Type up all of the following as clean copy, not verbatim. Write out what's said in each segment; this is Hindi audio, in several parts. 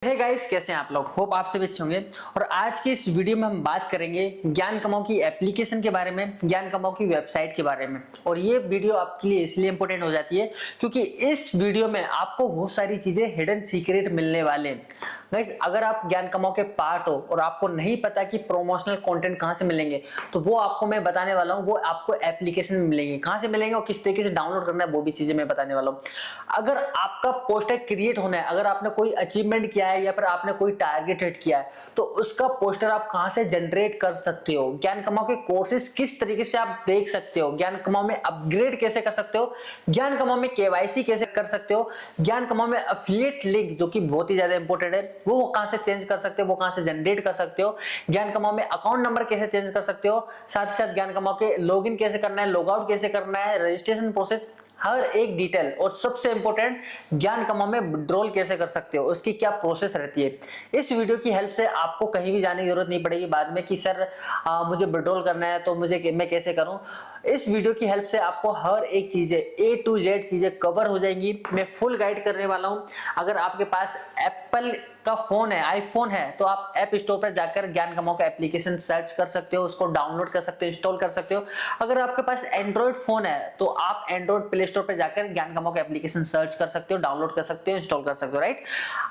हे गाइस, कैसे हैं आप लोग। होप आप सभी अच्छे होंगे। और आज की इस वीडियो में हम बात करेंगे ज्ञान कमाओ की एप्लीकेशन के बारे में, ज्ञान कमाओ की वेबसाइट के बारे में। और ये वीडियो आपके लिए इसलिए इंपॉर्टेंट हो जाती है क्योंकि इस वीडियो में आपको बहुत सारी चीजें हिडन सीक्रेट मिलने वाले हैं। गाइस, अगर आप ज्ञान कमाओ के पार्ट हो और आपको नहीं पता कि प्रमोशनल कंटेंट कहां से मिलेंगे, तो वो आपको मैं बताने वाला हूं। वो आपको एप्लीकेशन में मिलेंगे, कहां से मिलेंगे और किस तरीके से डाउनलोड करना है, वो भी चीजें मैं बताने वाला हूं। अगर आपका पोस्टर क्रिएट होना है, अगर आपने कोई अचीवमेंट किया है या फिर आपने कोई टारगेट हिट किया है, तो उसका पोस्टर आप कहां से जनरेट कर सकते हो। ज्ञान कमाओ के कोर्सेज किस तरीके से आप देख सकते हो, ज्ञान कमाओ में अपग्रेड कैसे कर सकते हो, ज्ञान कमाओ में केवाईसी कैसे कर सकते हो, ज्ञान कमाओ में एफिलिएट लिंक जो कि बहुत ही ज्यादा इंपॉर्टेंट है, वो कहां से चेंज कर सकते हो, वो कहां से जनरेट कर सकते हो, ज्ञान कमाओ में अकाउंट नंबर कैसे चेंज कर सकते हो, साथ ही साथ ज्ञान कमाओ के लॉगिन कैसे करना है, लॉग आउट कैसे करना है, रजिस्ट्रेशन प्रोसेस, हर एक डिटेल। और सबसे इंपॉर्टेंट, ज्ञान कमाओ में विड्रॉल कैसे कर सकते हो, उसकी क्या प्रोसेस रहती है। इस वीडियो की हेल्प से आपको कहीं भी जाने की जरूरत नहीं पड़ेगी बाद में कि सर मुझे विड्रॉल करना है तो मैं कैसे करूं। इस वीडियो की हेल्प से आपको हर एक चीजें A to Z चीजें कवर हो जाएंगी। मैं फुल गाइड करने वाला हूं। अगर आपके पास एप्पल का फोन है, आईफोन है, तो आप ऐप स्टोर पर जाकर ज्ञान कमाओ का एप्लीकेशन सर्च कर सकते हो, उसको डाउनलोड कर सकते हो, इंस्टॉल कर सकते हो। अगर आपके पास एंड्रॉइड फोन है तो आप एंड्रॉइड प्ले स्टोर पर जाकर ज्ञान कमाओ का एप्लीकेशन सर्च कर सकते हो, डाउनलोड कर सकते हो, इंस्टॉल कर सकते हो, राइट।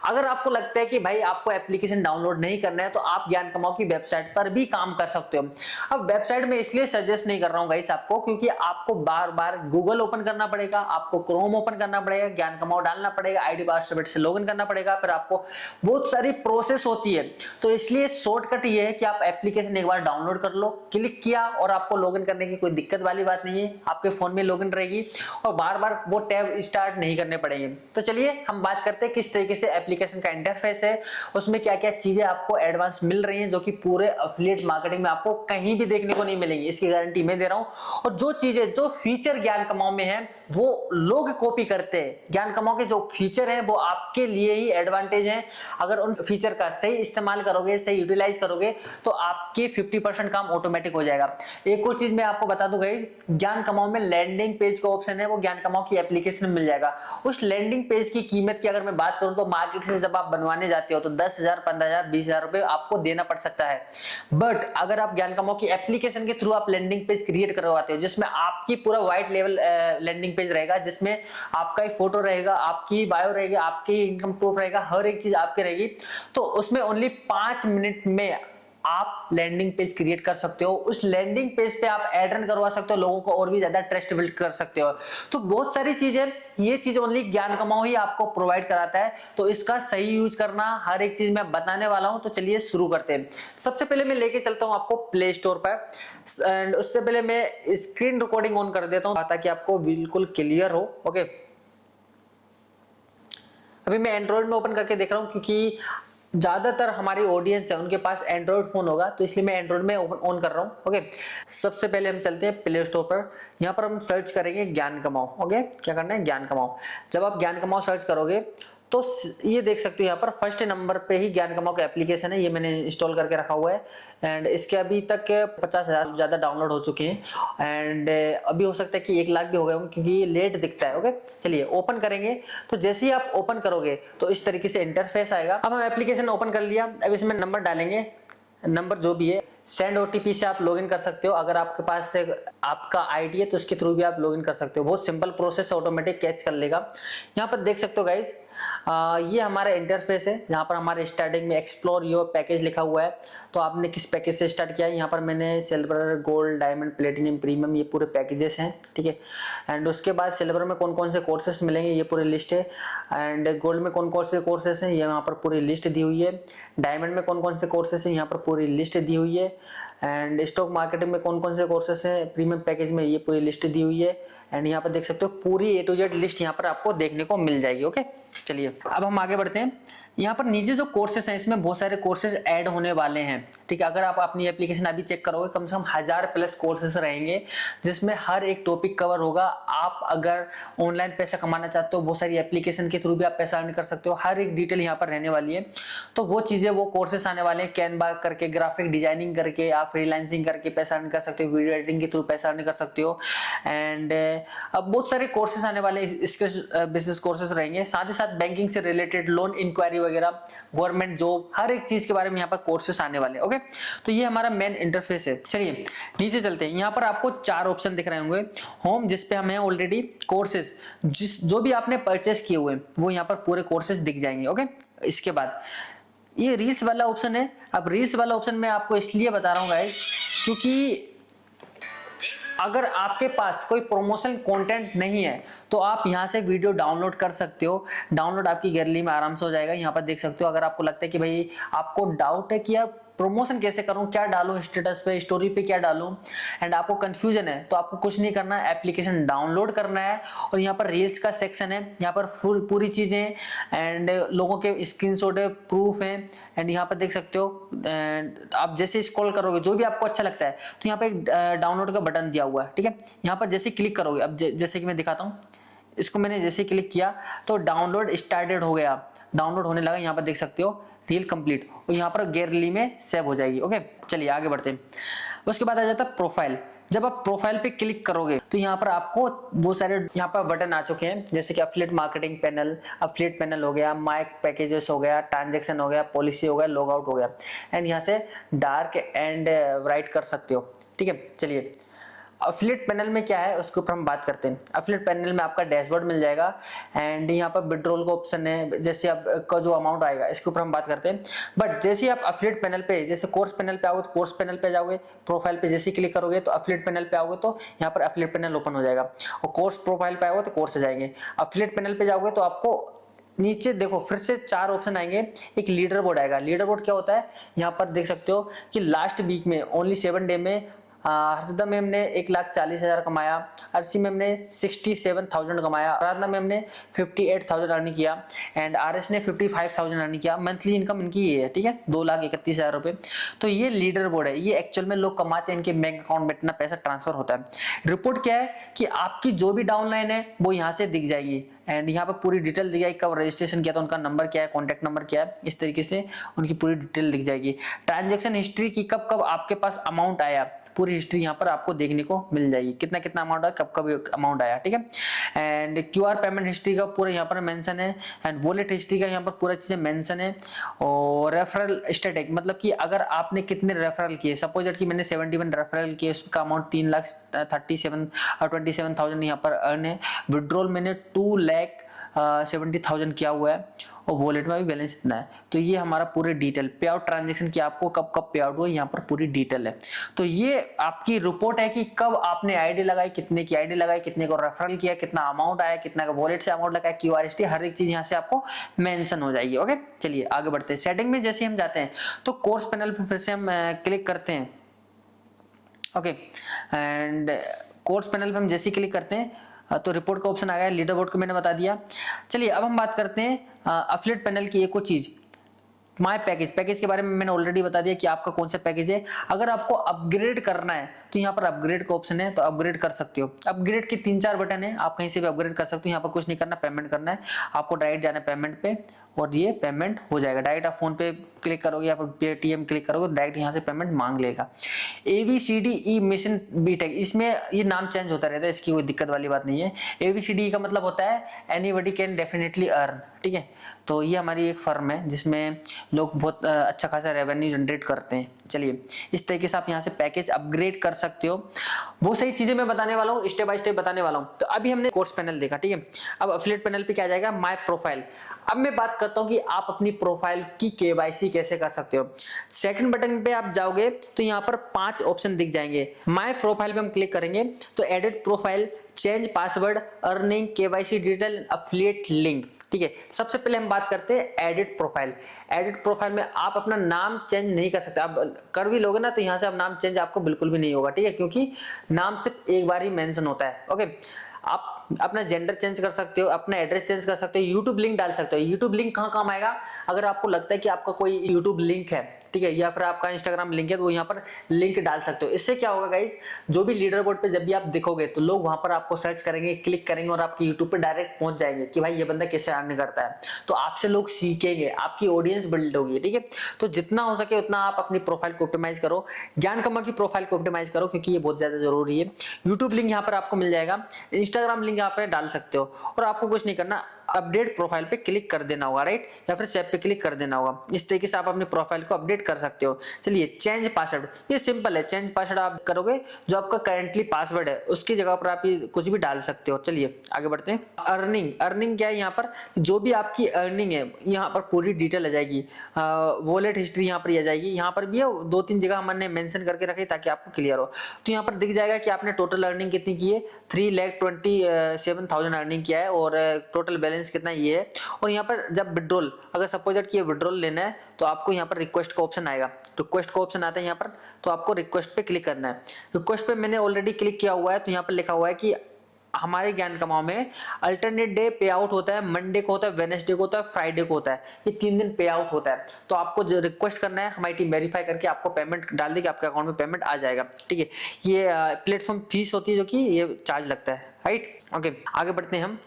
अगर आपको लगता है कि भाई आपको एप्लीकेशन डाउनलोड नहीं करना है, तो आप ज्ञान कमाओ की वेबसाइट पर भी काम कर सकते हो। अब वेबसाइट में इसलिए सजेस्ट नहीं कर रहा हूं गाइस आपको, क्योंकि आपको बार बार गूगल ओपन करना पड़ेगा, आपको क्रोम ओपन करना पड़ेगा, ज्ञान कमाओ डालना पड़ेगा, आईडी पासवर्ड से लॉगिन करना पड़ेगा, फिर आपको बहुत सारी प्रोसेस होती है। तो इसलिए शॉर्टकट ये है कि आप एप्लीकेशन एक बार डाउनलोड कर लो, क्लिक किया और आपको लॉगिन करने की कोई दिक्कत वाली बात नहीं है, आपके फोन में लॉगिन रहेगी और बार बार वो टैब स्टार्ट नहीं करने पड़ेंगे। तो चलिए हम बात करते हैं किस तरीके से एप्लीकेशन का इंटरफेस है, उसमें क्या क्या चीजें आपको एडवांस मिल रही हैं जो कि पूरे एफिलिएट मार्केटिंग में आपको कहीं भी देखने को नहीं मिलेंगी, इसकी गारंटी मैं दे रहा हूं। और जो चीजें, जो फीचर ज्ञान कमाओ में है वो लोग कॉपी करते हैं। ज्ञान कमाओ के जो फीचर है वो आपके लिए ही एडवांटेज है। अगर उन फीचर का सही इस्तेमाल करोगे, सही यूटिलाइज करोगे, तो आपके 50% काम ऑटोमेटिक हो जाएगा। एक और चीज मैं आपको बता दूं गाइस, ज्ञान कमाओ में लैंडिंग पेज का ऑप्शन है, वो ज्ञान कमाओ की एप्लीकेशन में मिल जाएगा। उस लैंडिंग पेज की कीमत की अगर मैं बात करूं तो मार्केट से जब आप बनवाने जाते हो तो 10,000, 15,000, 20,000 रुपए आपको देना पड़ सकता है। बट अगर आप ज्ञान कमाओ की एप्लीकेशन के थ्रू आप लैंडिंग पेज क्रिएट करवाते हो, जिसमें आपकी पूरा व्हाइट लेवल लैंडिंग पेज रहेगा, जिसमें आपका ही फोटो रहेगा, आपकी बायो रहेगी, आपकी इनकम प्रूफ रहेगा, हर एक चीज आपकी रहेगी, तो उसमें ओनली 5 मिनट में आप लैंडिंग पेज क्रिएट कर सकते हो। उस लैंडिंग पेज पे आप एड रन करवा सकते हो, लोगों को और भी ज्यादा ट्रस्ट बिल्ड कर सकते हो। तो बहुत सारी चीजें, ये चीज ओनली ज्ञान कमाओ ही आपको प्रोवाइड कराता है, तो इसका सही यूज करना हर एक चीज मैं बताने वाला हूं। तो चलिए शुरू करते हैं। सबसे पहले मैं लेके चलता हूं आपको प्ले स्टोर पर, एंड उससे पहले मैं स्क्रीन रिकॉर्डिंग ऑन कर देता हूं ताकि आपको बिल्कुल क्लियर हो। ओके, अभी मैं एंड्रॉइड में ओपन करके देख रहा हूं क्योंकि ज्यादातर हमारी ऑडियंस है उनके पास एंड्रॉइड फोन होगा, तो इसलिए मैं एंड्रॉइड में ओपन ऑन कर रहा हूं। ओके, सबसे पहले हम चलते हैं प्ले स्टोर पर। यहां पर हम सर्च करेंगे ज्ञान कमाओ। ओके, क्या करना है, ज्ञान कमाओ। जब आप ज्ञान कमाओ सर्च करोगे तो ये देख सकते हो यहाँ पर फर्स्ट नंबर पे ही ज्ञान कमाओ का एप्लीकेशन है, ये मैंने इंस्टॉल करके रखा हुआ है। एंड इसके अभी तक 50,000 ज्यादा डाउनलोड हो चुके हैं, एंड अभी हो सकता है कि 1 लाख भी हो गए होंगे क्योंकि ये लेट दिखता है। ओके, चलिए ओपन करेंगे। तो जैसे ही आप ओपन करोगे तो इस तरीके से इंटरफेस आएगा। अब हम एप्लीकेशन ओपन कर लिया, अब इसमें नंबर डालेंगे, नंबर जो भी है। सेंड ओटीपी से आप लॉगिन कर सकते हो, अगर आपके पास से आपका आईडी है तो उसके थ्रू भी आप लॉगिन कर सकते हो। बहुत सिंपल प्रोसेस, ऑटोमेटिक कैच कर लेगा। यहाँ पर देख सकते हो गाइस, ये हमारा इंटरफेस है। यहाँ पर हमारे स्टार्टिंग में एक्सप्लोर योर पैकेज लिखा हुआ है, तो आपने किस पैकेज से स्टार्ट किया है। यहाँ पर मैंने silver, gold, diamond, platinum, premium, ये पूरे पैकेजेस हैं, ठीक है। एंड उसके बाद सिल्वर में कौन कौन से कोर्सेस मिलेंगे ये पूरी लिस्ट है, एंड गोल्ड में कौन कौन से कोर्सेस हैं ये यहाँ पर पूरी लिस्ट दी हुई है, डायमंड में कौन कौन से कोर्सेस हैं यहाँ पर पूरी लिस्ट दी हुई है, एंड स्टॉक मार्केटिंग में कौन कौन से कोर्सेस हैं प्रीमियम पैकेज में ये पूरी लिस्ट दी हुई है। एंड यहाँ पर देख सकते हो पूरी A to Z लिस्ट यहाँ पर आपको देखने को मिल जाएगी। ओके, चलिए अब हम आगे बढ़ते हैं। यहाँ पर नीचे जो कोर्सेस हैं इसमें बहुत सारे कोर्सेज ऐड होने वाले हैं, ठीक है। अगर आप अपनी एप्लीकेशन अभी चेक करोगे कम से कम 1000+ कोर्सेस रहेंगे, जिसमें हर एक टॉपिक कवर होगा। आप अगर ऑनलाइन पैसा कमाना चाहते हो, बहुत सारी एप्लीकेशन के थ्रू भी आप पैसा अर्न कर सकते हो, हर एक डिटेल यहाँ पर रहने वाली है। तो वो चीजें, वो कोर्सेस आने वाले हैं। कैनवा करके, ग्राफिक डिजाइनिंग करके, आप फ्रीलांसिंग करके पैसा अर्न कर सकते हो, वीडियो एडिटिंग के थ्रू पैसा अर्न कर सकते हो। एंड अब बहुत सारे कोर्सेस आने वाले हैं, इसके बिजनेस कोर्सेस रहेंगे। साथ ही साथ बैंकिंग से रिलेटेड लोन इंक्वायरी वगैरह, गवर्नमेंट जॉब, हर एक चीज के बारे में यहाँ पर कोर्सेस आने वाले। ओके, तो ये हमारा मेन इंटरफेस है। चलिए नीचे चलते हैं। यहाँ पर आपको 4 ऑप्शन दिख रहे होंगे। होम, जिसपे हमें ऑलरेडी कोर्सेस जो भी आपने परचेस किए हुए वो यहाँ पर पूरे कोर्सेस दिख जाएंगे। ओके, इसके बाद ये रील्स वाला ऑप्शन है। अब रील्स वाला ऑप्शन मैं आपको इसलिए बता रहा हूँ गाइस, क्योंकि अगर आपके पास कोई प्रमोशन कंटेंट नहीं है तो आप यहां से वीडियो डाउनलोड कर सकते हो। डाउनलोड आपकी गैलरी में आराम से हो जाएगा, यहाँ पर देख सकते हो। अगर आपको लगता है कि भाई आपको डाउट है कि यार प्रमोशन कैसे करूं, क्या डालूं स्टेटस पे, स्टोरी पे क्या डालूं, एंड आपको कंफ्यूजन है, तो आपको कुछ नहीं करना है, एप्लीकेशन डाउनलोड करना है और यहाँ पर रील्स का सेक्शन है। यहाँ पर पूरी चीजें एंड लोगों के स्क्रीनशॉट है, प्रूफ है, एंड यहाँ पर देख सकते हो। एंड आप जैसे स्क्रॉल करोगे जो भी आपको अच्छा लगता है तो यहाँ पे एक डाउनलोड का बटन दिया हुआ है, ठीक है। यहाँ पर जैसे क्लिक करोगे, अब जैसे कि मैं दिखाता हूँ, इसको मैंने जैसे क्लिक किया तो डाउनलोड स्टार्टेड हो गया, डाउनलोड होने लगा। यहाँ पर देख सकते हो रील कंप्लीट, और यहाँ पर गैलरी में सेव हो जाएगी। ओके, चलिए आगे बढ़ते हैं। उसके बाद आ जाता है प्रोफाइल। जब आप प्रोफाइल पे क्लिक करोगे तो यहाँ पर आपको बहुत सारे यहाँ पर बटन आ चुके हैं, जैसे कि affiliate marketing panel, affiliate panel हो गया, माय पैकेजेस हो गया, ट्रांजैक्शन हो गया, पॉलिसी हो गया, लॉग आउट हो गया, एंड यहाँ से डार्क एंड राइट कर सकते हो, ठीक है। चलिए एफिलिएट पैनल में क्या है उसके ऊपर हम बात करते हैं। एफिलिएट पैनल में आपका डैशबोर्ड मिल जाएगा एंड यहाँ पर विड्रॉल का ऑप्शन है, जैसे आपका जो अमाउंट आएगा इसके ऊपर हम बात करते हैं। बट जैसे आप एफिलिएट पैनल पे, जैसे कोर्स पैनल पे आओगे तो कोर्स पैनल पे जाओगे, प्रोफाइल पे जैसे क्लिक करोगे तो एफिलिएट पैनल पे आओगे तो यहाँ पर एफिलिएट पैनल ओपन हो जाएगा, और कोर्स प्रोफाइल पे आओगे तो कोर्स से जाएंगे। एफिलिएट पैनल पे जाओगे तो आपको नीचे देखो फिर से 4 ऑप्शन आएंगे, एक लीडर बोर्ड आएगा। लीडर बोर्ड क्या होता है, यहाँ पर देख सकते हो कि लास्ट वीक में ओनली 7 डे में हर्षदा मैम ने 1,40,000 कमाया, अर्शी मैम ने 67,000 कमाया, आराधना मैम ने 58,000 अर्न किया, एंड आरएस ने 55,000 अर्न किया। मंथली इनकम इनकी ये है, ठीक है, 2,31,000 रुपए। तो ये लीडर बोर्ड है, ये एक्चुअल में लोग कमाते हैं, इनके बैंक अकाउंट में इतना पैसा ट्रांसफर होता है। रिपोर्ट क्या है कि आपकी जो भी डाउनलाइन है वो यहाँ से दिख जाएगी, एंड यहाँ पर पूरी डिटेल दिख जाएगी, कब रजिस्ट्रेशन किया था, उनका नंबर क्या है, कॉन्टैक्ट नंबर क्या है, इस तरीके से उनकी पूरी डिटेल दिख जाएगी। ट्रांजैक्शन हिस्ट्री की कब कब आपके पास अमाउंट आया, पूरी हिस्ट्री यहाँ पर आपको देखने को मिल जाएगी, कितना कितना अमाउंट आया, कब कब अमाउंट आया, ठीक है। एंड क्यूआर पेमेंट हिस्ट्री का पूरा यहाँ पर मेंशन है, एंड वॉलेट हिस्ट्री का यहाँ पर पूरा चीजें मेंशन है। और रेफरल स्टेटस, मतलब कि अगर आपने कितने रेफरल किए, सपोज कि मैंने 71 रेफरल किए, उसका अमाउंट 3,27,000 यहाँ पर अर्न है। विड्रॉल मैंने 2,70,000 किया हुआ है, और वॉलेट में भी बैलेंस इतना है। तो ये हमारा पूरे डिटेल पे आउट ट्रांजैक्शन की आपको कब कब पे आउट हुआ, यहाँ पर पूरी डिटेल है। तो ये आपकी रिपोर्ट है कि कब आपने आईडी लगाई, कितने की आईडी लगाई, कितने को रेफरल किया, कितना अमाउंट आया, कितना का वॉलेट से अमाउंट लगाया, क्यूआरएसटी, हर एक चीज यहाँ से आपको मेंशन हो जाएगी। ओके, चलिए आगे बढ़ते हैं। सेटिंग में जैसे हम जाते हैं तो कोर्स पैनल पे फिर से हम क्लिक करते हैं। ओके, एंड कोर्स पैनल पे हम जैसे क्लिक करते हैं तो रिपोर्ट का ऑप्शन आ गया, लीडर बोर्ड को मैंने बता दिया। चलिए अब हम बात करते हैं एफिलिएट पैनल की एक और चीज, माय पैकेज के बारे में मैंने ऑलरेडी बता दिया कि आपका कौन सा पैकेज है। अगर आपको अपग्रेड करना है तो यहाँ पर अपग्रेड का ऑप्शन है, तो अपग्रेड कर सकते हो। अपग्रेड के 3-4 बटन है, आप कहीं से भी अपग्रेड कर सकते हो। यहाँ पर कुछ नहीं करना, पेमेंट करना है, आपको डायरेक्ट जाना है पेमेंट पे और ये पेमेंट हो जाएगा। डायरेक्ट आप फोन पे क्लिक करोगे या फिर पेटीएम क्लिक करोगे, डायरेक्ट यहाँ से पेमेंट मांग लेगा। ABCDE मिशन बीटेक, इसमें ये नाम चेंज होता रहता है, इसकी कोई दिक्कत वाली बात नहीं है। ABCDE का मतलब होता है एनीबडी कैन डेफिनेटली अर्न, ठीक है। तो ये हमारी एक फर्म है जिसमें लोग बहुत अच्छा खासा रेवेन्यू जनरेट करते हैं। चलिए इस तरीके से आप यहाँ से पैकेज अपग्रेड कर सकते हो। बहुत सारी चीजें मैं बताने वाला हूँ, स्टेप बाय स्टेप बताने वाला हूँ। तो अभी हमने कोर्स पैनल देखा, ठीक है। अब एफिलिएट पैनल पे क्या जाएगा, माय प्रोफाइल। अब मैं बात करता हूँ कि आप अपनी प्रोफाइल की KYC कैसे कर सकते हो। सेकंड बटन पे आप जाओगे तो यहाँ पर 5 ऑप्शन दिख जाएंगे। माय प्रोफाइल पे हम क्लिक करेंगे तो edit profile, change password, earning, KYC detail, affiliate link, ठीक है। सबसे पहले हम बात करते हैं एडिट प्रोफाइल। एडिट प्रोफाइल में आप अपना नाम चेंज नहीं कर सकते। आप कर भी लोगे ना तो यहाँ से अब नाम चेंज आपको बिल्कुल भी नहीं होगा, ठीक है, क्योंकि नाम सिर्फ एक बार ही मेंशन होता है। ओके, आप अपना जेंडर चेंज कर सकते हो, अपना एड्रेस चेंज कर सकते हो, यूट्यूब लिंक डाल सकते हो। यूट्यूब लिंक कहाँ काम आएगा, अगर आपको लगता है कि आपका कोई यूट्यूब लिंक है, ठीक है, या फिर आपका इंस्टाग्राम लिंक है, तो यहाँ पर लिंक डाल सकते हो। इससे क्या होगा गाइज, जो भी लीडर बोर्ड पे जब भी आप देखोगे तो लोग वहां पर आपको सर्च करेंगे, क्लिक करेंगे और आपके यूट्यूब पे डायरेक्ट पहुंच जाएंगे कि भाई ये बंदा कैसे अर्न करता है। तो आपसे लोग सीखेंगे, आपकी ऑडियंस बिल्ड होगी, ठीक है। तो जितना हो सके उतना आप अपनी प्रोफाइल को ऑप्टिमाइज करो, ज्ञान कमा की प्रोफाइल को ऑप्टिमाइज करो, क्योंकि ये बहुत ज्यादा जरूरी है। यूट्यूब लिंक यहाँ पर आपको मिल जाएगा, इंस्टाग्राम लिंक यहाँ पे डाल सकते हो, और आपको कुछ नहीं करना, अपडेट प्रोफाइल पे क्लिक कर देना होगा, राइट, या फिर सेव पे क्लिक कर देना होगा। इस तरीके से आप अपने प्रोफाइल को अपडेट कर सकते हो। चलिए चेंज पासवर्ड, ये सिंपल है। चेंज पासवर्ड आप करोगे, जो आपका करंटली पासवर्ड है उसकी जगह पर आप ये कुछ भी डाल सकते हो। चलिए आगे बढ़ते हैं। अर्निंग क्या है, यहाँ पर जो भी आपकी अर्निंग है यहाँ पर पूरी डिटेल आ जाएगी। वॉलेट हिस्ट्री यहाँ पर आ जाएगी। यहाँ पर भी है, 2-3 जगह हमने मेंशन करके रखी ताकि आपको क्लियर हो। तो यहाँ पर दिख जाएगा कि आपने टोटल अर्निंग कितनी की है, 3,27,000 अर्निंग किया है, और टोटल बैलेंस कितना ये है। और यहाँ पर जब विड्रॉल, अगर सपोज दैट कि विड्रॉल लेना है तो आपको यहाँ पर रिक्वेस्ट का ऑप्शन आएगा। रिक्वेस्ट का ऑप्शन आता है यहाँ पर, तो आपको रिक्वेस्ट पे क्लिक करना है। रिक्वेस्ट पे मैंने ऑलरेडी क्लिक किया हुआ है, तो यहाँ पर लिखा हुआ है कि हमारे ज्ञान कमाओ में अल्टरनेट डे पे आउट होता है, मंडे को होता है, वेडनेसडे को होता है, फ्राइडे को होता है। ये 3 दिन पे आउट होता है। तो आपको जो रिक्वेस्ट करना है, हमारी टीम वेरीफाई करके आपको पेमेंट डाल देगी, आपके अकाउंट में पेमेंट आ जाएगा। ठीक है, ये प्लेटफॉर्म फीस होती है जो कि ये चार्ज लगता है, राइट। ओके, आगे बढ़ते हैं हम।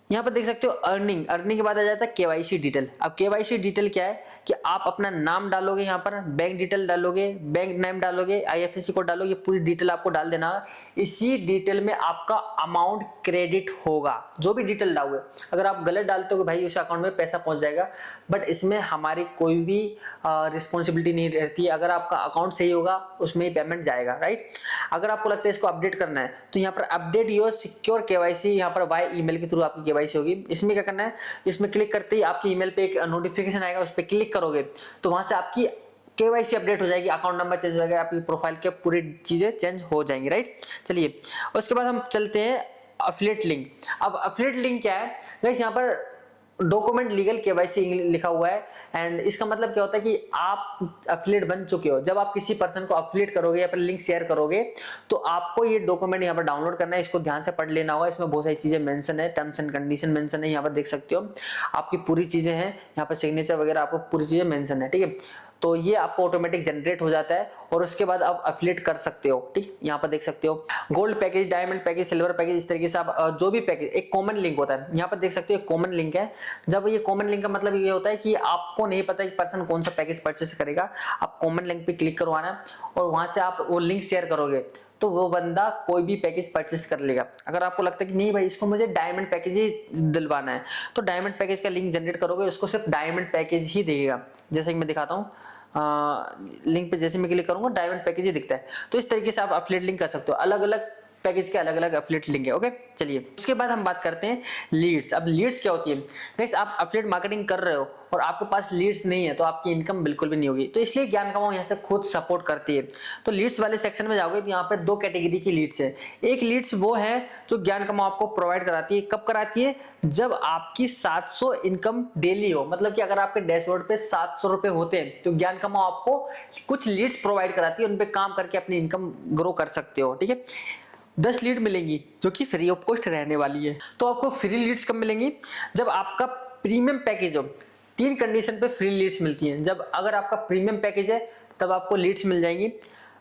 यहाँ पर देख सकते हो अर्निंग के बाद आ जाता है केवाईसी डिटेल। अब केवाईसी डिटेल क्या है कि आप अपना नाम डालोगे, यहाँ पर बैंक डिटेल डालोगे, बैंक नेम डालोगे, आईएफएससी कोड डालोगे, पूरी डिटेल आपको डाल देना। इसी डिटेल में आपका अमाउंट क्रेडिट होगा, जो भी डिटेल डालोगे। अगर आप गलत डालते हो भाई उस अकाउंट में पैसा पहुंच जाएगा, बट इसमें हमारी कोई भी रिस्पॉन्सिबिलिटी नहीं रहती है। अगर आपका अकाउंट सही होगा उसमें ही पेमेंट जाएगा, राइट। अगर आपको लगता है इसको अपडेट करना है तो यहाँ पर अपडेट योर सिक्योर केवाईसी, यहाँ पर बाय ईमेल के थ्रू आपकी केवाईसी होगी। इसमें क्या करना है, इसमें क्लिक करते ही आपकी ईमेल पे एक नोटिफिकेशन आएगा, उस पर क्लिक करोगे तो वहां से आपकी केवाईसी अपडेट हो जाएगी, अकाउंट नंबर चेंज हो जाएगा, आपकी प्रोफाइल के पूरी चीजें चेंज हो जाएंगी, राइट। चलिए उसके बाद हम चलते हैं अफिलिएट लिंक। अब अफिलिएट लिंक क्या है गाइस, यहाँ पर डॉक्यूमेंट लीगल केवाईसी लिखा हुआ है। एंड इसका मतलब क्या होता है कि आप अफिलिएट बन चुके हो। जब आप किसी पर्सन को अफिलिएट करोगे या फिर लिंक शेयर करोगे तो आपको ये डॉक्यूमेंट यहाँ पर डाउनलोड करना है। इसको ध्यान से पढ़ लेना होगा, इसमें बहुत सारी चीजें मेंशन है, टर्म्स एंड कंडीशन मेंशन है, यहाँ पर देख सकते हो आपकी पूरी चीजें हैं, यहाँ पर सिग्नेचर वगैरह आपको पूरी चीजें मेंशन है, ठीक है। तो ये आपको ऑटोमेटिक जनरेट हो जाता है और उसके बाद आप अफिलिएट कर सकते हो, ठीक। यहाँ पर देख सकते हो gold package, diamond package, silver package, इस तरीके से आप जो भी पैकेज, एक कॉमन लिंक होता है, यहाँ पर देख सकते हो कॉमन लिंक है। जब ये कॉमन लिंक का मतलब ये होता है कि आपको नहीं पता कि पर्सन कौन सा पैकेज परचेस करेगा, आप कॉमन लिंक पे क्लिक करवाना और वहां से आप वो लिंक शेयर करोगे तो वो बंदा कोई भी पैकेज परचेस कर लेगा। अगर आपको लगता है कि नहीं भाई इसको मुझे डायमंड पैकेज ही दिलवाना है तो डायमंड पैकेज का लिंक जनरेट करोगे, उसको सिर्फ डायमंड पैकेज ही देगा। जैसे कि मैं दिखाता हूँ, लिंक पे जैसे मैं क्लिक करूंगा डायमंड पैकेज ही दिखता है। तो इस तरीके से आप अफिलिएट लिंक कर सकते हो, अलग अलग पैकेज के अलग अलग अफिलिएट लिंक है, ओके। चलिए उसके बाद हम बात करते हैं लीड्स। अब लीड्स क्या होती है गाइस, आप अफिलिएट मार्केटिंग कर रहे हो और आपके पास लीड्स नहीं है तो आपकी इनकम बिल्कुल भी नहीं होगी। तो इसलिए ज्ञान कमाओ यहाँ से खुद सपोर्ट करती है। तो लीड्स वाले सेक्शन में जाओगे तो यहाँ पे 2 कैटेगरी की लीड्स है। एक लीड्स वो है जो ज्ञान कमाओ आपको प्रोवाइड कराती है। कब कराती है, जब आपकी 700 इनकम डेली हो, मतलब कि अगर आपके डैशबोर्ड पे 700 रुपए होते हैं तो ज्ञान कमाओ आपको कुछ लीड्स प्रोवाइड कराती है, उन पे काम करके अपनी इनकम ग्रो कर सकते हो, ठीक है। 10 लीड मिलेंगी जो कि फ्री ऑफ कॉस्ट रहने वाली है। तो आपको फ्री लीड्स कब मिलेंगी, जब आपका प्रीमियम पैकेज हो। 3 कंडीशन पे फ्री लीड्स मिलती हैं। जब अगर आपका प्रीमियम पैकेज है तब आपको लीड्स मिल जाएंगी।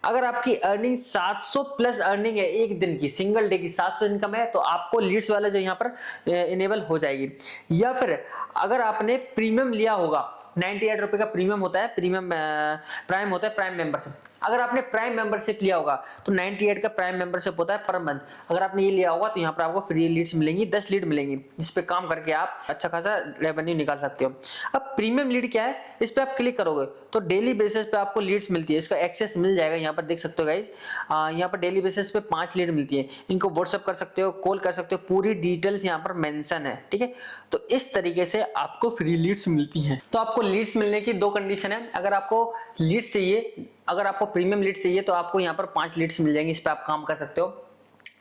अगर आपकी अर्निंग 700 प्लस अर्निंग है, एक दिन की सिंगल डे की 700 इनकम है तो आपको लीड्स वाला जो यहाँ पर इनेबल हो जाएगी। या फिर अगर आपने प्रीमियम लिया होगा, 98 रुपए का प्रीमियम होता है, प्रीमियम प्राइम होता है, प्राइम मेंबरशिप। अगर आपने प्राइम मेंबरशिप लिया होगा तो 98 का प्राइम मेंबरशिप होता है पर मंथ। अगर आपने ये लिया होगा तो यहाँ पर आपको फ्री लीड्स मिलेंगी, 10 लीड मिलेंगी, जिस पे काम करके आप अच्छा खासा रेवेन्यू निकाल सकते हो। अब प्रीमियम लीड क्या है, इस पे आप क्लिक करोगे तो डेली बेसिस पे आपको लीड्स मिलती है। इसका एक्सेस मिल जाएगा, यहाँ पर देख सकते हो गाइज, यहाँ पर डेली बेसिस पे 5 लीड मिलती है। इनको व्हाट्सअप कर सकते हो, कॉल कर सकते हो, पूरी डिटेल्स यहाँ पर मेंशन है, ठीक है। तो इस तरीके से आपको फ्री लीड्स मिलती हैं। तो आपको लीड्स मिलने की 2 कंडीशन है। अगर आपको लीड्स चाहिए, अगर आपको प्रीमियम लीड चाहिए तो आपको यहाँ पर 5 लीड्स मिल जाएंगे, इस पे आप काम कर सकते हो।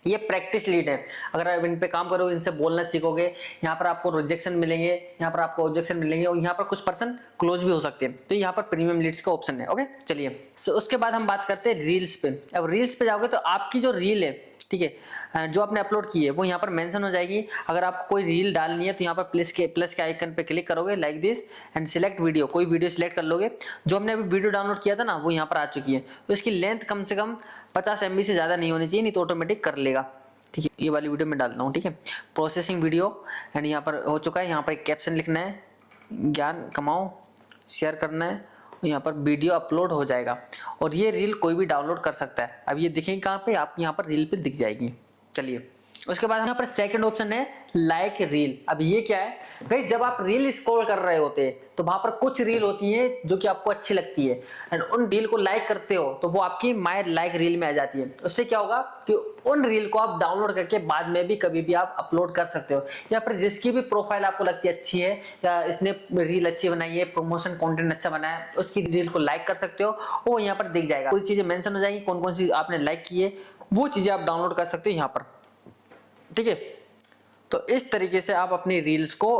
ये प्रैक्टिस लीड है, अगर आप इन पे काम करोगे, इनसे बोलना सीखोगे, यहाँ पर आपको रिजेक्शन मिलेंगे, यहाँ पर आपको ऑब्जेक्शन मिलेंगे और यहाँ पर कुछ पर्सन क्लोज भी हो सकते हैं। तो यहाँ पर प्रीमियम लीड्स का ऑप्शन है, ओके। चलिए उसके बाद हम बात करते हैं रील्स पे। अब रील्स पे जाओगे तो आपकी जो रील है, ठीक है, जो आपने अपलोड की है वो यहाँ पर मेंशन हो जाएगी। अगर आपको कोई रील डालनी है तो यहाँ पर प्लस के आइकन पे क्लिक करोगे like this and select video, कोई वीडियो सिलेक्ट कर लोगे। जो हमने अभी वीडियो डाउनलोड किया था ना वो यहाँ पर आ चुकी है। तो इसकी लेंथ कम से कम 50 MB से ज़्यादा नहीं होनी चाहिए, नहीं तो ऑटोमेटिक कर लेगा, ठीक है। ये वाली वीडियो मैं डालता हूँ, ठीक है। प्रोसेसिंग वीडियो एंड यहाँ पर हो चुका है। यहाँ पर एक कैप्शन लिखना है, ज्ञान कमाओ, शेयर करना है, यहाँ पर वीडियो अपलोड हो जाएगा और ये रील कोई भी डाउनलोड कर सकता है। अब ये दिखेंगे कहाँ पे, आपकी यहाँ पर रील पे दिख जाएगी। चलिए उसके बाद यहाँ पर सेकंड ऑप्शन है लाइक रील। अब ये क्या है गाइस, जब आप रील स्क्रॉल कर रहे होते हैं तो वहां पर कुछ रील होती है जो कि आपको अच्छी लगती है एंड उन रील को लाइक करते हो तो वो आपकी माय लाइक रील में आ जाती है। उससे क्या होगा कि उन रील को आप डाउनलोड करके बाद में भी कभी भी आप अपलोड कर सकते हो, या फिर जिसकी भी प्रोफाइल आपको लगती है अच्छी है या इसने रील अच्छी बनाई है, प्रमोशन कंटेंट अच्छा बनाया है, उसकी रील को लाइक कर सकते हो। वो यहाँ पर दिख जाएगा, पूरी चीजें मेंशन हो जाएगी कौन कौन सी आपने लाइक की है, वो चीजें आप डाउनलोड कर सकते हो यहाँ पर। ठीक है, तो इस तरीके से आप अपनी रील्स को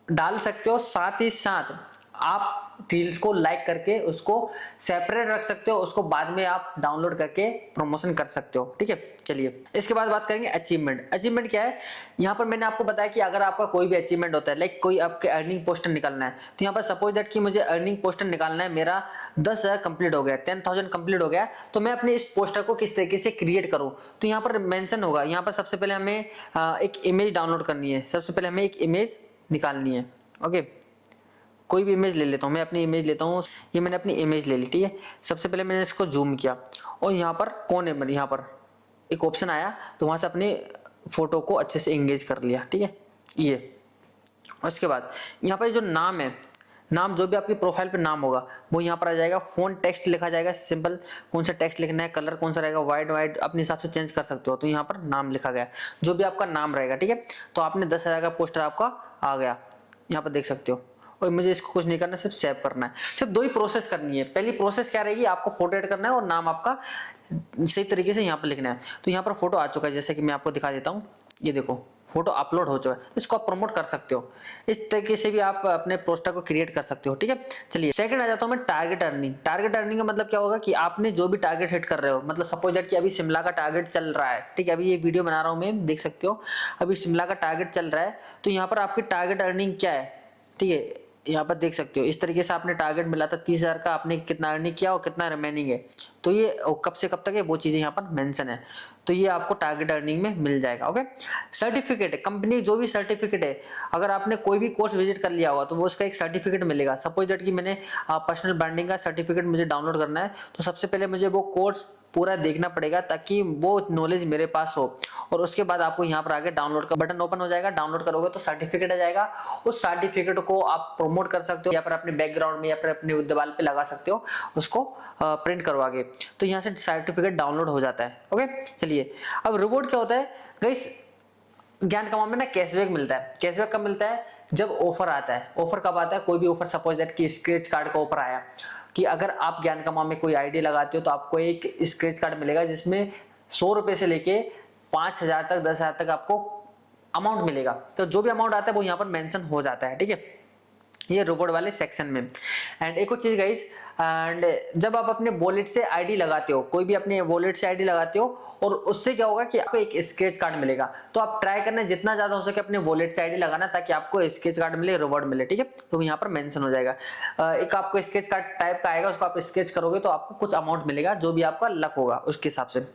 डाल सकते हो। साथ ही साथ आप रील्स को लाइक करके उसको सेपरेट रख सकते हो, उसको बाद में आप डाउनलोड करके प्रमोशन कर सकते हो। ठीक है, चलिए इसके बाद बात करेंगे अचीवमेंट। अचीवमेंट क्या है, यहाँ पर मैंने आपको बताया कि अगर आपका कोई भी अचीवमेंट होता है, लाइक कोई आपके अर्निंग पोस्टर निकालना है, तो यहाँ पर सपोज दैट कि मुझे अर्निंग पोस्टर निकालना है, मेरा 10,000 कंप्लीट हो गया, 10,000 कंप्लीट हो गया, तो मैं अपने इस पोस्टर को किस तरीके से क्रिएट करूँ, तो यहाँ पर मेंशन होगा। यहाँ पर सबसे पहले हमें एक इमेज डाउनलोड करनी है, सबसे पहले हमें एक इमेज निकालनी है। ओके, कोई भी इमेज ले लेता हूँ, मैं अपनी इमेज लेता हूँ, ये मैंने अपनी इमेज ले ली। ठीक है, सबसे पहले मैंने इसको जूम किया और यहाँ पर कोने में यहाँ पर एक ऑप्शन आया, तो वहाँ से अपनी फोटो को अच्छे से एंगेज कर लिया। ठीक है, ये उसके बाद यहाँ पर जो नाम है, नाम जो भी आपकी प्रोफाइल पे नाम होगा वो यहाँ पर आ जाएगा। फोन टेक्स्ट लिखा जाएगा, सिंपल कौन सा टेक्स्ट लिखना है, कलर कौन सा रहेगा, वाइट अपने हिसाब से चेंज कर सकते हो। तो यहाँ पर नाम लिखा गया, जो भी आपका नाम रहेगा। ठीक है, तो आपने 10,000 का पोस्टर आपका आ गया, यहाँ पर देख सकते हो। और मुझे इसको कुछ नहीं करना, सिर्फ सेव करना है। सिर्फ दो ही प्रोसेस करनी है। पहली प्रोसेस क्या रहेगी, आपको फोटो एड करना है और नाम आपका सही तरीके से यहाँ पर लिखना है। तो यहाँ पर फोटो आ चुका है, जैसे कि मैं आपको दिखा देता हूँ, ये देखो फोटो अपलोड हो चुका है। इसको आप प्रमोट कर सकते हो, इस तरीके से भी आप अपने पोस्टर को क्रिएट कर सकते हो। ठीक है, चलिए सेकंड आ जाता हूँ मैं, टारगेट अर्निंग। टारगेट अर्निंग का मतलब क्या होगा कि आपने जो भी टारगेट हिट कर रहे हो, मतलब सपोज दैट कि अभी शिमला का टारगेट चल रहा है। ठीक है, अभी ये वीडियो बना रहा हूँ मैं, देख सकते हो अभी शिमला का टारगेट चल रहा है, तो यहाँ पर आपकी टारगेट अर्निंग क्या है। ठीक है, यहाँ पर देख सकते हो इस तरीके से आपने टारगेट मिला था 30,000 का, आपने कितना अर्निंग किया और कितना रिमेनिंग है, तो ये कब से कब तक है वो चीजें यहाँ पर मेंशन है, तो ये आपको टारगेट अर्निंग में मिल जाएगा। ओके, सर्टिफिकेट, कंपनी जो भी सर्टिफिकेट है, अगर आपने कोई भी कोर्स विजिट कर लिया होगा तो वो उसका एक सर्टिफिकेट मिलेगा। सपोज दैट कि मैंने पर्सनल ब्रांडिंग का सर्टिफिकेट मुझे डाउनलोड करना है, तो सबसे पहले मुझे वो कोर्स पूरा देखना पड़ेगा ताकि वो नॉलेज मेरे पास हो, और उसके बाद आपको यहाँ पर आगे डाउनलोड का बटन ओपन हो जाएगा। डाउनलोड करोगे तो सर्टिफिकेट आ जाएगा, उस सर्टिफिकेट को आप प्रमोट कर सकते हो, या फिर अपने बैकग्राउंड में या फिर अपने दीवार पे लगा सकते हो, उसको प्रिंट करवा के, तो यहाँ से सर्टिफिकेट डाउनलोड हो जाता है। ओके, चलिए अब रिवॉर्ड क्या होता है गाइस, ज्ञान कमाओ में ना कैशबैक मिलता है। कैशबैक कब मिलता है, जब ऑफर आता है। ऑफर कब आता है, कोई भी ऑफर, सपोज दैट कि स्क्रैच कार्ड का ऑफर आया, कि अगर आप ज्ञान कमाओ में कोई आईडी लगाते हो तो आपको एक स्क्रैच कार्ड मिलेगा जिसमें 100 रुपए से लेके 5,000 तक 10,000 तक आपको अमाउंट मिलेगा। तो जो भी अमाउंट आता है वो यहाँ पर मेंशन हो जाता है। ठीक है, ये रिवॉर्ड वाले सेक्शन में। एंड एक और चीज गाइस, एंड जब आप अपने वॉलेट से आईडी लगाते हो, कोई भी अपने वॉलेट से आईडी लगाते हो, और उससे क्या होगा कि आपको एक स्क्रैच कार्ड मिलेगा। तो आप ट्राई करना जितना ज्यादा हो सके अपने वॉलेट से आईडी लगाना, ताकि आपको स्क्रैच कार्ड मिले, रिवॉर्ड मिले। ठीक है, तो यहाँ पर मेंशन हो जाएगा। एक आपको स्क्रैच कार्ड टाइप का आएगा, उसको आप स्क्रैच करोगे तो आपको कुछ अमाउंट मिलेगा, जो भी आपका लक होगा उसके हिसाब से।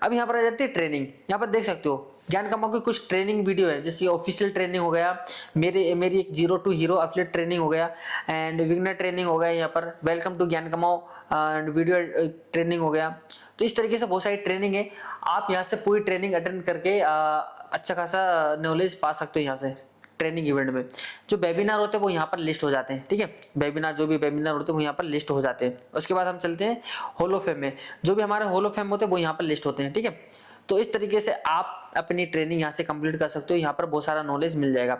अब यहाँ पर आ जाती है ट्रेनिंग। यहाँ पर देख सकते हो ज्ञान कमाओ की कुछ ट्रेनिंग वीडियो है, जैसे ऑफिशियल ट्रेनिंग हो गया, मेरी एक 0 to हीरो एफिलिएट ट्रेनिंग हो गया, एंड विगनर ट्रेनिंग हो गया, यहाँ पर वेलकम टू ज्ञान कमाओ एंड वीडियो ट्रेनिंग हो गया। तो इस तरीके से बहुत सारी ट्रेनिंग है, आप यहाँ से पूरी ट्रेनिंग अटेंड करके अच्छा खासा नॉलेज पा सकते हो। यहाँ से ट्रेनिंग इवेंट में जो वेबिनार होते हैं वो यहाँ पर लिस्ट हो जाते हैं। ठीक है, वेबिनार जो भी वेबिनार होते हैं वो यहाँ पर लिस्ट हो जाते हैं। उसके बाद हम चलते हैं हॉल ऑफ फेम में, जो भी हमारे हॉल ऑफ फेम होते हैं वो यहाँ पर लिस्ट होते हैं। ठीक है, तो इस तरीके से आप अपनी ट्रेनिंग यहाँ से कंप्लीट कर सकते हो, यहाँ पर बहुत सारा नॉलेज मिल जाएगा।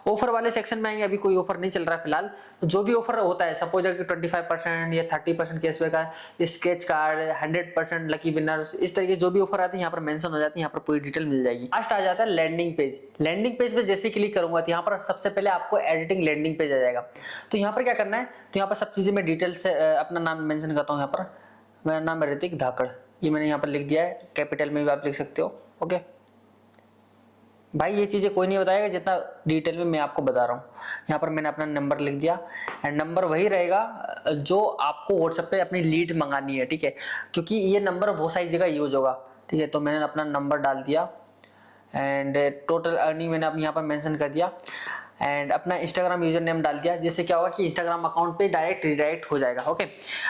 ऑफर वाले सेक्शन में आएंगे, अभी कोई ऑफर नहीं चल रहा है फिलहाल। तो जो भी ऑफर होता है, सपोज कि 25% या 30% कैशबैक का, स्केच कार्ड, 100% लकी विनर्स, इस तरीके जो भी ऑफर आते हैं यहाँ पर मेंशन हो जाती है, यहाँ पर पूरी डिटेल मिल जाएगी। लास्ट आ जाता है लैंडिंग पेज। लैंडिंग पेज पे जैसे क्लिक करूंगा तो यहाँ पर सबसे पहले आपको एडिटिंग लैंडिंग पेज आ जाएगा। तो यहाँ पर क्या करना है, तो यहाँ पर सब चीजें मैं डिटेल से अपना नाम मेंशन करता हूँ। यहाँ पर मेरा नाम है ऋतिक धाकड़, ये मैंने यहाँ पर लिख दिया है, कैपिटल में भी आप लिख सकते हो। ओके भाई, ये चीजें कोई नहीं बताएगा जितना डिटेल में मैं आपको बता रहा हूँ। यहाँ पर मैंने अपना नंबर लिख दिया, एंड नंबर वही रहेगा जो आपको व्हाट्सएप पे अपनी लीड मंगानी है। ठीक है, क्योंकि ये नंबर बहुत सारी जगह यूज होगा। ठीक है, तो मैंने अपना नंबर डाल दिया, एंड टोटल अर्निंग मैंने अब यहाँ पर मेंशन कर दिया। एंड अपना इंस्टाग्राम यूजर नेम डाल दिया, जिससे क्या होगा कि इंस्टाग्राम अकाउंट पे डायरेक्ट रिडायरेक्ट हो जाएगा। ओके,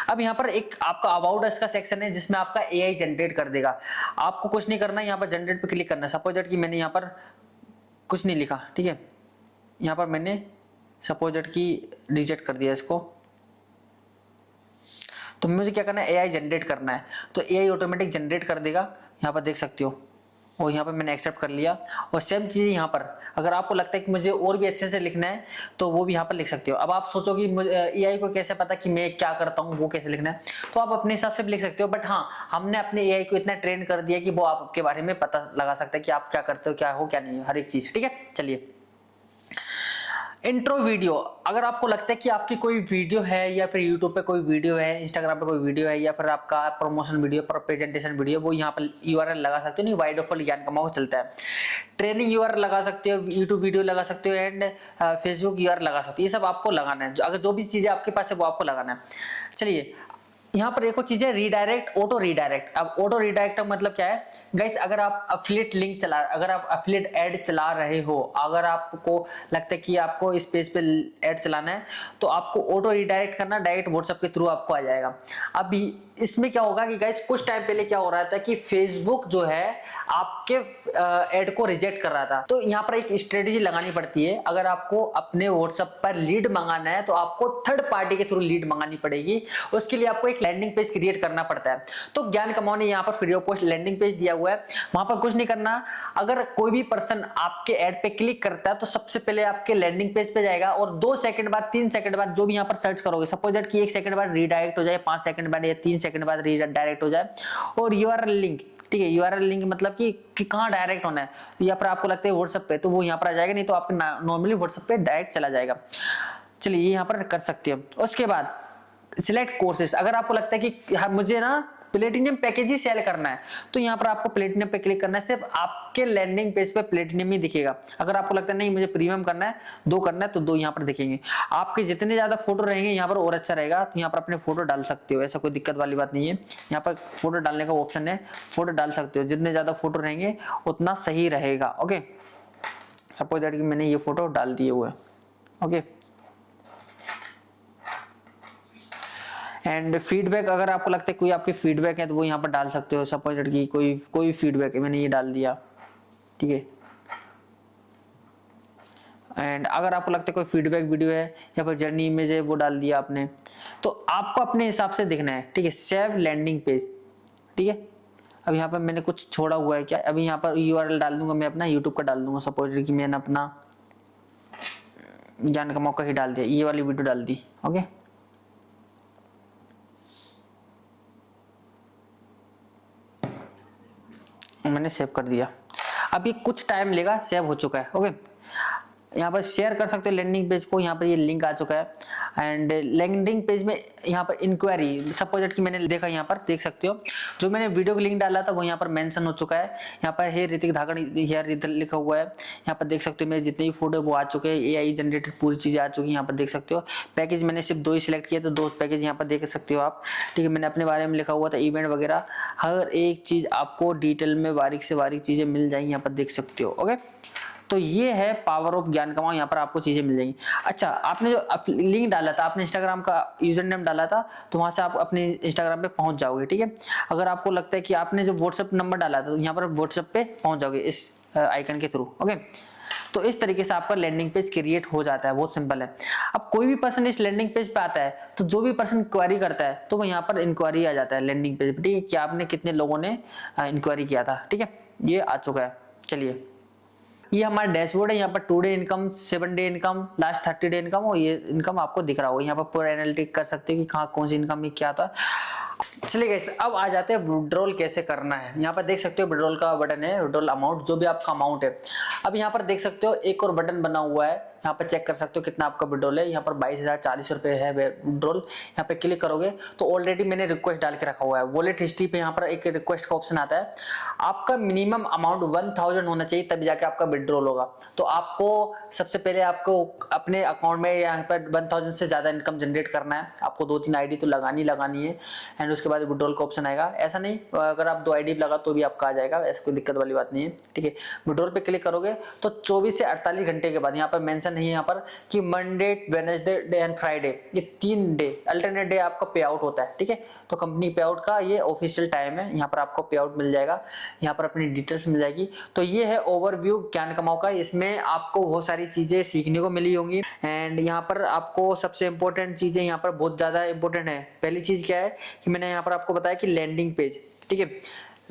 अब यहाँ पर एक आपका अबाउट अस का सेक्शन है जिसमें आपका एआई जनरेट कर देगा। आपको कुछ नहीं करना है, यहाँ पर जनरेट पे क्लिक करना है। सपोज दैट कि मैंने यहाँ पर कुछ नहीं लिखा, ठीक है, यहाँ पर मैंने सपोज दैट कि रिजेक्ट कर दिया इसको, तो मुझे क्या करना है, एआई जनरेट करना है, तो एआई ऑटोमेटिक जनरेट कर देगा, यहाँ पर देख सकते हो। और यहाँ पर मैंने एक्सेप्ट कर लिया। और सेम चीज़ यहाँ पर अगर आपको लगता है कि मुझे और भी अच्छे से लिखना है तो वो भी यहाँ पर लिख सकते हो। अब आप सोचो कि एआई को कैसे पता कि मैं क्या करता हूँ, वो कैसे लिखना है, तो आप अपने हिसाब से भी लिख सकते हो। बट हाँ, हमने अपने एआई को इतना ट्रेन कर दिया कि वो आपके बारे में पता लगा सकता है कि आप क्या करते हो, क्या हो क्या नहीं, हर एक चीज़। ठीक है, चलिए इंट्रो वीडियो। अगर आपको लगता है कि आपकी कोई वीडियो है या फिर यूट्यूब पे कोई वीडियो है, इंस्टाग्राम पे कोई वीडियो है, या फिर आपका प्रमोशन वीडियो, प्रेजेंटेशन वीडियो, वो यहाँ पर यूआरएल लगा सकते हो। नहीं, वाइड ऑफ ज्ञान कमाओ चलता है। ट्रेनिंग यूआरएल लगा सकते हो, यूट्यूब वीडियो लगा सकते हो, एंड फेसबुक यूआरएल लगा सकते हो। ये सब आपको लगाना है, अगर जो भी चीजें आपके पास है वो आपको लगाना है। चलिए यहाँ पर एक और चीज है रीडायरेक्ट, ऑटो रीडायरेक्ट। अब ऑटो रीडायरेक्ट का मतलब क्या है गाइस, अगर आप अफिलिएट लिंक चला, अगर आप अफिलिएट ऐड चला रहे हो, अगर आपको लगता है कि आपको इस पेज पे ऐड चलाना है, तो आपको ऑटो रीडायरेक्ट करना, डायरेक्ट व्हाट्सएप के थ्रू आपको आ जाएगा। अभी इसमें क्या होगा कि गाइस कुछ टाइम पहले क्या हो रहा था कि फेसबुक जो है आपके ऐड को रिजेक्ट कर रहा था। तो यहाँ पर एक स्ट्रेटेजी लगानी पड़ती है। अगर आपको अपने व्हाट्सएप पर लीड मंगाना है तो आपको थर्ड पार्टी के थ्रू लीड मंगानी पड़ेगी। उसके लिए आपको एक लैंडिंग पेज क्रिएट करना पड़ता है। तो ज्ञान कमाओ ने यहाँ पर free of cost landing page दिया हुआ है, वहां पर कुछ नहीं करना। अगर कोई भी पर्सन आपके ऐड पे क्लिक करता है तो सबसे पहले आपके लैंडिंग पेज पे जाएगा, और 2 सेकंड बाद 3 सेकंड बाद जो भी यहाँ पर सर्च करोगे, सपोज दैट कि 1 सेकंड बाद रीडायरेक्ट हो जाए, 5 सेकंड बाद या 3 सेकंड बाद रीडायरेक्ट हो जाए, और यूआरएल लिंक, ठीक है, यूआरएल लिंक मतलब कि कहाँ डायरेक्ट होना है, या फिर आपको लगता है व्हाट्सएप पे, तो वो यहाँ पर आ जाएगा, नहीं तो आपके नॉर्मली व्हाट्सएप पे डायरेक्ट चला जाएगा। चलिए ये यहाँ पर कर सकते हो। उसके बाद सिलेक्ट कोर्सेस। अगर आपको लगता है कि मुझे ना प्लेटिनियम पैकेज ही सेल करना है, तो यहाँ पर आपको प्लेटिनियम पे क्लिक करना है। सिर्फ आपके लैंडिंग पेज पे प्लेटिनियम ही दिखेगा। अगर आपको लगता है नहीं मुझे प्रीमियम करना है, 2 करना है, तो 2 यहाँ पर दिखेंगे। आपके जितने ज्यादा फोटो रहेंगे यहाँ पर और अच्छा रहेगा, तो यहाँ पर अपने फोटो डाल सकते हो, ऐसा कोई दिक्कत वाली बात नहीं है। यहाँ पर फोटो डालने का ऑप्शन है, फोटो डाल सकते हो, जितने ज्यादा फोटो रहेंगे उतना सही रहेगा। ओके, सपोज दैट कि मैंने ये फोटो डाल दिए हुए, ओके। एंड फीडबैक, अगर आपको लगता है कोई आपके फीडबैक है तो वो यहाँ पर डाल सकते हो। सपोज दैट कि कोई फीडबैक है, मैंने ये डाल दिया, ठीक है। एंड अगर आपको लगता है कोई फीडबैक वीडियो है या फिर जर्नी इमेज है, वो डाल दिया आपने, तो आपको अपने हिसाब से दिखना है, ठीक है। सेव लैंडिंग पेज, ठीक है। अब यहाँ पर मैंने कुछ छोड़ा हुआ है क्या, अभी यहाँ पर यूआरएल डाल दूंगा, मैं अपना यूट्यूब का डाल दूंगा। सपोज कि मैंने अपना ज्ञान का मौका ही डाल दिया, ये वाली वीडियो डाल दी, ओके। मैंने सेव कर दिया। अभी कुछ टाइम लेगा, सेव हो चुका है, ओके। यहाँ पर शेयर कर सकते हो लैंडिंग पेज को, यहाँ पर ये लिंक आ चुका है। एंड लैंडिंग पेज में यहाँ पर इंक्वायरी, सपोज दैट कि मैंने देखा, यहाँ पर देख सकते हो जो मैंने वीडियो का लिंक डाला था वो यहाँ पर मेंशन हो चुका है। यहाँ पर हे ऋतिक धाकड़ हेयर इधर लिखा हुआ है। यहाँ पर देख सकते हो मेरे जितने भी फोटो वो आ चुके हैं, एआई जनरेटेड पूरी चीजें आ चुकी है। यहाँ पर देख सकते हो पैकेज मैंने सिर्फ 2 ही सिलेक्ट किया, तो 2 पैकेज यहाँ पर देख सकते हो आप, ठीक है। मैंने अपने बारे में लिखा हुआ था, इवेंट वगैरह, हर एक चीज आपको डिटेल में बारीक से बारीक चीजें मिल जाएंगी, यहाँ पर देख सकते हो, ओके। तो ये है पावर ऑफ ज्ञान कमाओ, यहाँ पर आपको चीजें मिल जाएंगी। अच्छा, आपने जो लिंक डाला था, आपने इंस्टाग्राम का यूजर नेम डाला था, तो वहां से आप अपने इंस्टाग्राम पे पहुंच जाओगे, ठीक है। अगर आपको लगता है कि आपने जो व्हाट्सएप नंबर डाला था, तो यहाँ पर व्हाट्सएप पे पहुंच जाओगे इस आइकन के थ्रू, ओके। तो इस तरीके से आपका लैंडिंग पेज क्रिएट हो जाता है, बहुत सिंपल है। अब कोई भी पर्सन इस लैंडिंग पेज पे आता है, तो जो भी पर्सन इंक्वायरी करता है, तो वो यहाँ पर इंक्वायरी आ जाता है लैंडिंग पेज पे, ठीक है, कि आपने कितने लोगों ने इंक्वायरी किया था, ठीक है। ये आ चुका है। चलिए ये हमारा डैशबोर्ड है। यहाँ पर 2 day income, 7 day income, last 30 day income, और ये इनकम आपको दिख रहा होगा। यहाँ पर पूरा एनालिटिक कर सकते हो कि कहाँ कौन सी इनकम में क्या था। चलिए गाइस, अब आ जाते हैं विड्रॉल कैसे करना है। यहाँ पर देख सकते हो विड्रॉल का बटन है, विड्रॉल अमाउंट, जो भी आपका अमाउंट है। अब यहाँ पर देख सकते हो एक और बटन बना हुआ है, यहाँ पर चेक कर सकते हो कितना आपका विड्रॉल है। यहाँ पर 22,040 रुपए है विड्रॉल। यहाँ पे क्लिक करोगे तो ऑलरेडी मैंने रिक्वेस्ट डाल के रखा हुआ है। वॉलेट हिस्ट्री पे यहाँ पर एक रिक्वेस्ट का ऑप्शन आता है। आपका मिनिमम अमाउंट 1000 होना चाहिए, तभी जाके आपका विड्रॉल होगा। तो आपको सबसे पहले आपको अपने अकाउंट में यहाँ पर 1000 से ज्यादा इनकम जनरेट करना है। आपको 2-3 आईडी तो लगानी है, एंड उसके बाद विड्रॉल का ऑप्शन आएगा। ऐसा नहीं, अगर आप 2 आईडी लगा तो भी आपका आ जाएगा, ऐसा कोई दिक्कत वाली बात नहीं है, ठीक है। विड्रॉल पे क्लिक करोगे तो 24 से 48 घंटे के बाद यहाँ पर मेंशन ऑप्शन है यहाँ पर कि Monday, Wednesday day and Friday, ये 3 डे अल्टरनेट डे आपका पे आउट होता है। ठीक है, तो कंपनी पे आउट का ये ऑफिशियल टाइम है, यहाँ पर आपको पे आउट मिल जाएगा, यहाँ पर अपनी डिटेल्स मिल जाएगी। तो ये है ओवरव्यू ज्ञान कमाओ का। इसमें आपको बहुत सारी चीजें सीखने को मिली होंगी एंड यहाँ पर आपको सबसे इंपॉर्टेंट चीजें यहाँ पर बहुत ज्यादा इंपॉर्टेंट है। पहली चीज क्या है कि मैंने यहाँ पर आपको बताया कि लैंडिंग पेज, ठीक है,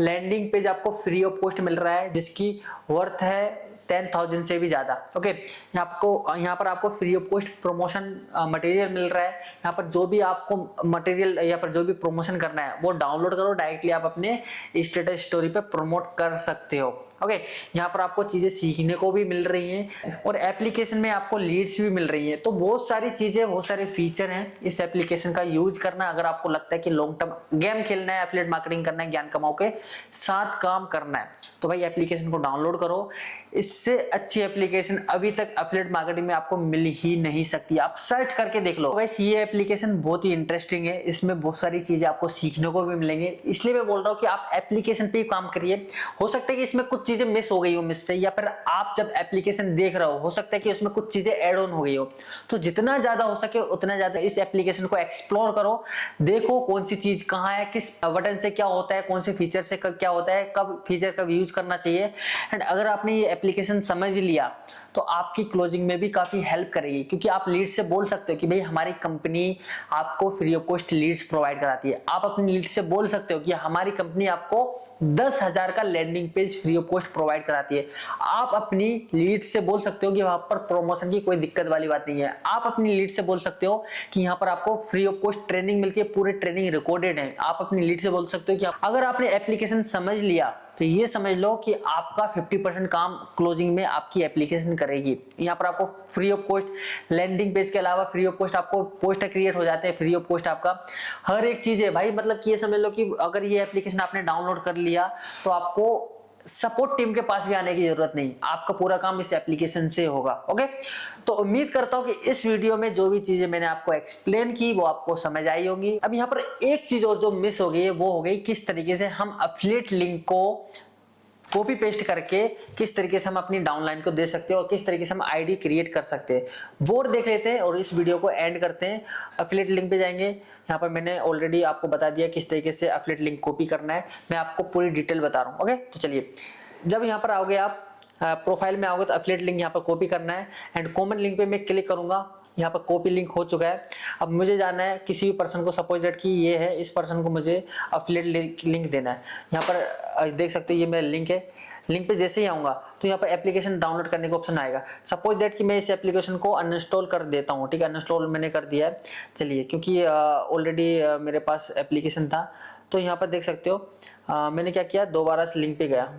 लैंडिंग पेज आपको फ्री ऑफ कॉस्ट मिल रहा है जिसकी वर्थ है 10,000 से भी ज्यादा। ओके, यहाँ पर आपको free of cost promotion material मिल रहा है। यहाँ पर जो भी आपको मटेरियल यहाँ पर जो भी प्रमोशन करना है वो डाउनलोड करो, डायरेक्टली आप अपने स्टेटस स्टोरी पे प्रमोट कर सकते हो। ओके, यहाँ पर आपको चीजें सीखने को भी मिल रही हैं और एप्लीकेशन में आपको लीड्स भी मिल रही हैं। तो बहुत सारी चीजें, बहुत सारे फीचर हैं इस एप्लीकेशन का यूज करना। अगर आपको लगता है कि लॉन्ग टर्म गेम खेलना है, एफिलिएट मार्केटिंग करना है, ज्ञान कमाओ के साथ काम करना है, तो भाई एप्लीकेशन को डाउनलोड करो। इससे अच्छी एप्लीकेशन अभी तक एफिलिएट मार्केटिंग में आपको मिल ही नहीं सकती। आप सर्च करके देख लो। गाइस, ये एप्लीकेशन बहुत ही इंटरेस्टिंग है, इसमें बहुत सारी चीजें आपको सीखने को भी मिलेंगे। इसलिए मैं बोल रहा हूँ कि आप एप्लीकेशन पे ही काम करिए। हो सकता है कि इसमें कुछ चीजें मिस हो गई हो मुझसे, या फिर आप जब एप्लीकेशन देख रहे हो सकता है कि उसमें कुछ चीजें ऐड ऑन हो गई हो। तो जितना ज्यादा हो सके उतना ज्यादा इस एप्लीकेशन को एक्सप्लोर करो, देखो कौन सी चीज कहाँ है, किस बटन से क्या होता है, कौन से फीचर से क्या होता है, कब फीचर कब यूज करना चाहिए। एंड अगर आपने ये एप्लीकेशन समझ लिया तो आपकी क्लोजिंग में भी काफी हेल्प करेगी, क्योंकि आप लीड से बोल सकते हो कि भाई हमारी कंपनी आपको free of cost leads provide कराती है। आप अपनी लीड से बोल सकते हो कि हमारी कंपनी आपको 10,000 का landing page free of cost provide कराती है। आप अपनी लीड से बोल सकते हो कि वहां पर प्रमोशन की कोई दिक्कत वाली बात नहीं है। आप अपनी लीड से बोल सकते हो कि यहाँ पर आपको फ्री ऑफ कॉस्ट ट्रेनिंग मिलती है, पूरे ट्रेनिंग रिकॉर्डेड है। आप अपनी लीड से बोल सकते हो कि अगर आपने एप्लीकेशन समझ लिया तो ये समझ लो कि आपका 50% काम क्लोजिंग में आपकी एप्लीकेशन करेगी। यहाँ पर आपको free of cost landing page के अलावा फ्री ऑफ कॉस्ट आपको पोस्टर क्रिएट हो जाते हैं, फ्री ऑफ कॉस्ट आपका हर एक चीज है भाई। मतलब कि ये समझ लो कि अगर ये एप्लीकेशन आपने डाउनलोड कर लिया तो आपको सपोर्ट टीम के पास भी आने की जरूरत नहीं, आपका पूरा काम इस एप्लीकेशन से होगा। ओके, तो उम्मीद करता हूं कि इस वीडियो में जो भी चीजें मैंने आपको एक्सप्लेन की वो आपको समझ आई होंगी। अब यहाँ पर एक चीज और जो मिस हो गई है वो हो गई किस तरीके से हम एफिलिएट लिंक को कॉपी पेस्ट करके किस तरीके से हम अपनी डाउनलाइन को दे सकते हैं और किस तरीके से हम आईडी क्रिएट कर सकते हैं, वो देख लेते हैं और इस वीडियो को एंड करते हैं। एफिलिएट लिंक पे जाएंगे, यहाँ पर मैंने ऑलरेडी आपको बता दिया किस तरीके से एफिलिएट लिंक कॉपी करना है, मैं आपको पूरी डिटेल बता रहा हूँ। ओके, तो चलिए, जब यहाँ पर आओगे आप प्रोफाइल में आओगे तो एफिलिएट लिंक यहाँ पर कॉपी करना है एंड कॉमन लिंक पे मैं क्लिक करूंगा। यहाँ पर कॉपी लिंक हो चुका है। अब मुझे जाना है किसी भी पर्सन को, सपोज दैट कि ये है, इस पर्सन को मुझे एफिलिएट लिंक देना है। यहाँ पर देख सकते हो ये मेरा लिंक है। लिंक पे जैसे ही आऊंगा तो यहाँ पर एप्लीकेशन डाउनलोड करने का ऑप्शन आएगा। सपोज दैट कि मैं इस एप्लीकेशन को अनइंस्टॉल कर देता हूँ। ठीक है, अनइंस्टॉल मैंने कर दिया है। चलिए, क्योंकि ऑलरेडी मेरे पास एप्लीकेशन था, तो यहाँ पर देख सकते हो मैंने क्या किया, दोबारा से लिंक पे गया।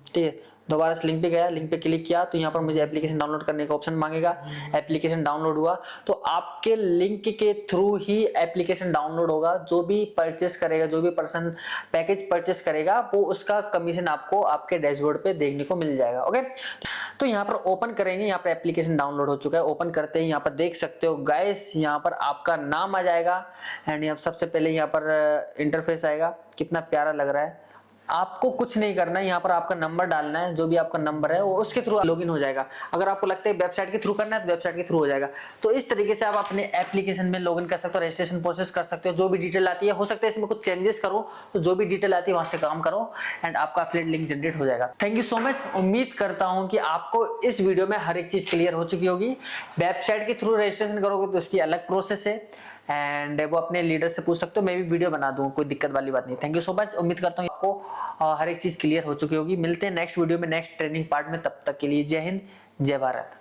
ठीक है, दोबारा से लिंक पे गया, लिंक पे क्लिक किया तो यहाँ पर मुझे एप्लीकेशन डाउनलोड करने का ऑप्शन मांगेगा। एप्लीकेशन डाउनलोड हुआ तो आपके लिंक के थ्रू ही एप्लीकेशन डाउनलोड होगा। जो भी परचेस करेगा, जो भी पर्सन पैकेज परचेस करेगा, वो उसका कमीशन आपको आपके डैशबोर्ड पे देखने को मिल जाएगा। ओके, तो यहाँ पर ओपन करेंगे, यहाँ पर एप्लीकेशन डाउनलोड हो चुका है। ओपन करते ही यहाँ पर देख सकते हो गाइस, यहाँ पर आपका नाम आ जाएगा एंड यहाँ सबसे पहले यहाँ पर इंटरफेस आएगा। कितना प्यारा लग रहा है। आपको कुछ नहीं करना है, यहाँ पर आपका नंबर डालना है, जो भी आपका नंबर है वो उसके थ्रू लॉगिन हो जाएगा। अगर आपको लगता है वेबसाइट के थ्रू करना है तो वेबसाइट के थ्रू हो जाएगा। तो इस तरीके से आप अपने एप्लीकेशन में लॉगिन कर सकते हो, रजिस्ट्रेशन प्रोसेस कर सकते हो। जो भी डिटेल आती है, हो सकता है इसमें कुछ चेंजेस करो, तो जो भी डिटेल आती है वहां से काम करो एंड आपका एफिलिएट लिंक जनरेट हो जाएगा। Thank you so much. उम्मीद करता हूँ कि आपको इस वीडियो में हर एक चीज क्लियर हो चुकी होगी। वेबसाइट के थ्रू रजिस्ट्रेशन करोगे तो उसकी अलग प्रोसेस है एंड वो अपने लीडर से पूछ सकते हो, मैं भी वीडियो बना दूं, कोई दिक्कत वाली बात नहीं। Thank you so much. उम्मीद करता हूँ आपको हर एक चीज क्लियर हो चुकी होगी। मिलते हैं नेक्स्ट वीडियो में, नेक्स्ट ट्रेनिंग पार्ट में। तब तक के लिए जय हिंद, जय भारत।